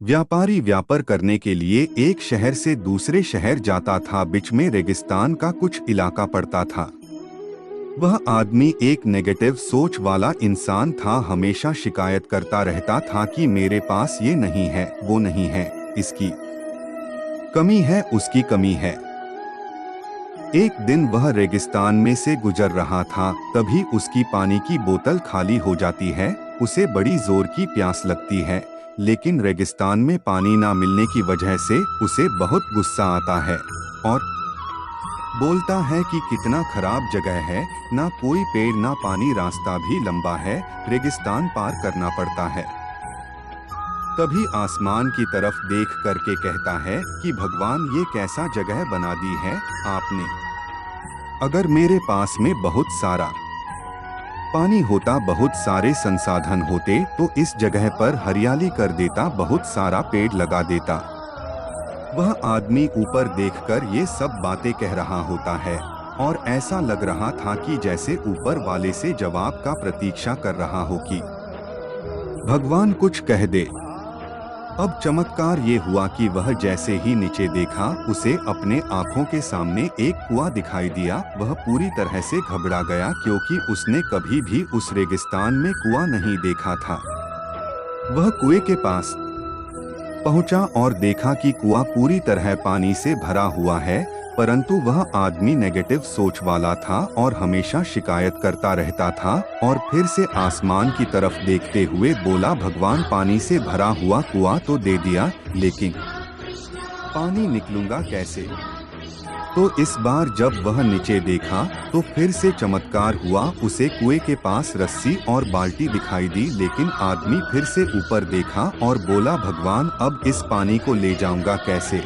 व्यापारी व्यापार करने के लिए एक शहर से दूसरे शहर जाता था। बीच में रेगिस्तान का कुछ इलाका पड़ता था। वह आदमी एक नेगेटिव सोच वाला इंसान था। हमेशा शिकायत करता रहता था कि मेरे पास ये नहीं है, वो नहीं है, इसकी कमी है, उसकी कमी है। एक दिन वह रेगिस्तान में से गुजर रहा था, तभी उसकी पानी की बोतल खाली हो जाती है। उसे बड़ी जोर की प्यास लगती है, लेकिन रेगिस्तान में पानी ना मिलने की वजह से उसे बहुत गुस्सा आता है और बोलता है कि कितना खराब जगह है, ना कोई पेड़ ना पानी, रास्ता भी लंबा है, रेगिस्तान पार करना पड़ता है। तभी आसमान की तरफ देख करके कहता है कि भगवान, ये कैसा जगह बना दी है आपने। अगर मेरे पास में बहुत सारा पानी होता, बहुत सारे संसाधन होते, तो इस जगह पर हरियाली कर देता, बहुत सारा पेड़ लगा देता। वह आदमी ऊपर देखकर ये सब बातें कह रहा होता है और ऐसा लग रहा था कि जैसे ऊपर वाले से जवाब का प्रतीक्षा कर रहा हो कि भगवान कुछ कह दे। अब चमत्कार ये हुआ कि वह जैसे ही नीचे देखा, उसे अपने आंखों के सामने एक कुआं दिखाई दिया। वह पूरी तरह से घबरा गया, क्योंकि उसने कभी भी उस रेगिस्तान में कुआं नहीं देखा था। वह कुएं के पास पहुंचा और देखा कि कुआं पूरी तरह पानी से भरा हुआ है, परंतु वह आदमी नेगेटिव सोच वाला था और हमेशा शिकायत करता रहता था। और फिर से आसमान की तरफ देखते हुए बोला, भगवान, पानी से भरा हुआ कुआं तो दे दिया, लेकिन पानी निकलूंगा कैसे। तो इस बार जब वह नीचे देखा तो फिर से चमत्कार हुआ। उसे कुएं के पास रस्सी और बाल्टी दिखाई दी, लेकिन आदमी फिर से ऊपर देखा और बोला, भगवान, अब इस पानी को ले जाऊंगा कैसे।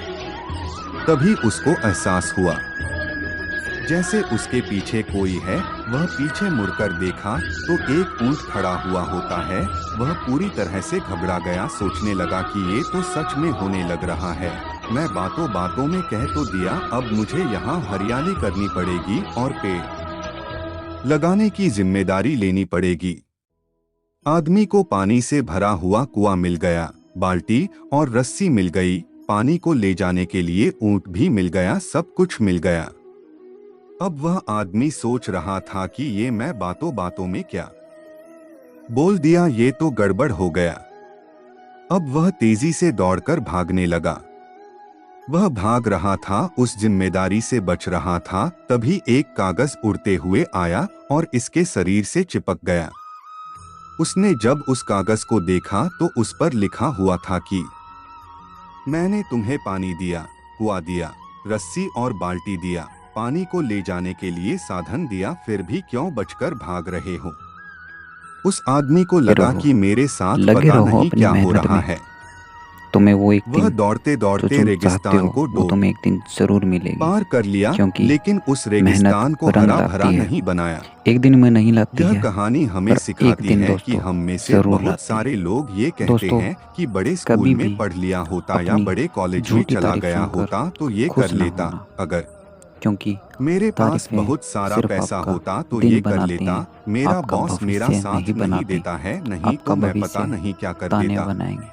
तभी उसको एहसास हुआ जैसे उसके पीछे कोई है। वह पीछे मुड़कर देखा तो एक ऊंट खड़ा हुआ होता है। वह पूरी तरह से घबरा गया, सोचने लगा कि ये तो सच में होने लग रहा है। मैं बातों बातों में कह तो दिया, अब मुझे यहाँ हरियाली करनी पड़ेगी और पेड़ लगाने की जिम्मेदारी लेनी पड़ेगी। आदमी को पानी से भरा हुआ कुआं मिल गया, बाल्टी और रस्सी मिल गई, पानी को ले जाने के लिए ऊंट भी मिल गया, सब कुछ मिल गया। अब वह आदमी सोच रहा था कि ये मैं बातों बातों में क्या बोल दिया, ये तो गड़बड़ हो गया। अब वह तेजी से दौड़कर भागने लगा। वह भाग रहा था, उस जिम्मेदारी से बच रहा था। तभी एक कागज उड़ते हुए आया और इसके शरीर से चिपक गया। उसने जब उस कागज को देखा तो उस पर लिखा हुआ था कि मैंने तुम्हें पानी दिया, कुआं दिया, रस्सी और बाल्टी दिया, पानी को ले जाने के लिए साधन दिया, फिर भी क्यों बचकर भाग रहे हो। उस आदमी को लगा कि मेरे साथ पता नहीं क्या हो रहा है। तुम्हें वो एक वह दौड़ते दौड़ते रेगिस्तान को तुम्हें एक दिन जरूर मिलेगी, पार कर लिया, क्योंकि लेकिन उस रेगिस्तान को हरा भरा नहीं बनाया। एक दिन में नहीं लाती है। यह कहानी हमें सिखाती है कि हम में से बहुत सारे लोग ये कहते हैं कि बड़े स्कूल में पढ़ लिया होता या बड़े कॉलेज में चला गया होता तो ये कर लेता, अगर क्योंकि मेरे पास बहुत सारा पैसा होता तो ये कर लेता, मेरा बॉस मेरा साथ नहीं देता है, नहीं तो मैं पता नहीं क्या कर देता।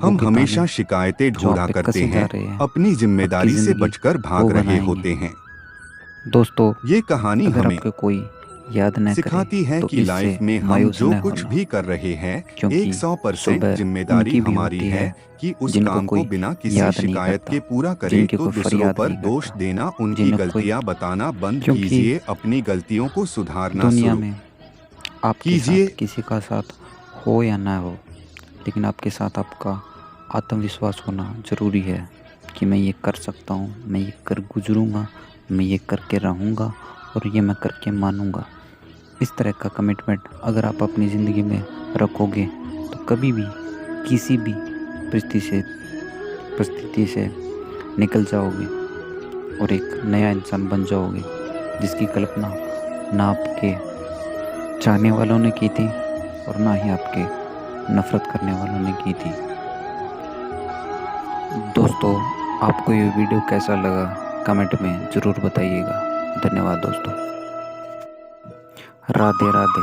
हम हमेशा शिकायतें ढूंढा करते हैं, अपनी जिम्मेदारी से बचकर भाग रहे होते हैं। दोस्तों, ये कहानी हमें कोई याद न सिखाती है कि लाइफ में हम जो कुछ भी कर रहे हैं 100% जिम्मेदारी हमारी है कि उस काम को बिना किसी शिकायत के पूरा करें। तो दूसरों पर दोष देना, उनकी गलतियां बताना बंद कीजिए, अपनी गलतियों को सुधारना शुरू कीजिए। किसी का साथ हो या ना हो, लेकिन आपके साथ आपका आत्मविश्वास होना ज़रूरी है कि मैं ये कर सकता हूँ, मैं ये कर गुजरूँगा, मैं ये करके रहूँगा और ये मैं करके मानूँगा। इस तरह का कमिटमेंट अगर आप अपनी ज़िंदगी में रखोगे तो कभी भी किसी भी परिस्थिति से निकल जाओगे और एक नया इंसान बन जाओगे, जिसकी कल्पना ना आपके चाहने वालों ने की थी और ना ही आपके नफरत करने वालों ने की थी। दोस्तों, आपको ये वीडियो कैसा लगा कमेंट में ज़रूर बताइएगा। धन्यवाद दोस्तों। राधे राधे।